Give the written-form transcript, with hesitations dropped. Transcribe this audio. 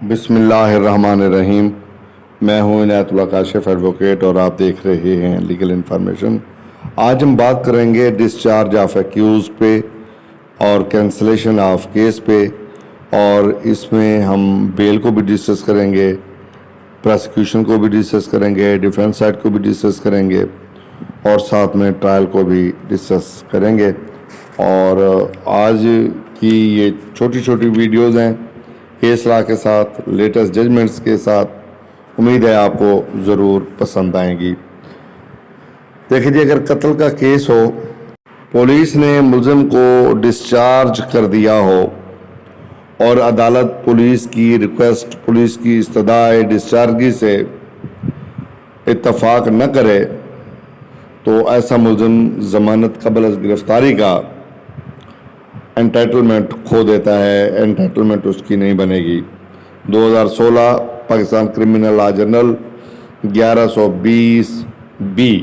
بسم اللہ الرحمن الرحیم۔ میں ہوں عنایت اللہ کاشف ایڈوکیٹ اور آپ دیکھ رہے ہیں لیگل انفارمیشن۔ آج ہم بات کریں گے ڈسچارج آف ایکیوز پہ اور کینسلیشن آف کیس پہ، اور اس میں ہم بیل کو بھی ڈسکس کریں گے، پراسیکیوشن کو بھی ڈسکس کریں گے، ڈیفینس سائڈ کو بھی ڈسکس کریں گے، اور ساتھ میں ٹرائل کو بھی ڈسکس کریں گے۔ اور آج کی یہ چھوٹی چھوٹی ویڈیوز ہیں کیس لا کے ساتھ، لیٹسٹ ججمنٹس کے ساتھ، امید ہے آپ کو ضرور پسند آئیں گی۔ دیکھیں جی، اگر قتل کا کیس ہو، پولیس نے ملزم کو ڈسچارج کر دیا ہو اور عدالت پولیس کی ریکویسٹ، پولیس کی استدعائے ڈسچارجی سے اتفاق نہ کرے تو ایسا ملزم ضمانت قبل از گرفتاری کا انٹائٹلمنٹ کھو دیتا ہے، انٹائٹلمنٹ اس کی نہیں بنے گی۔ 2016 Pakistan criminal law general 1120 be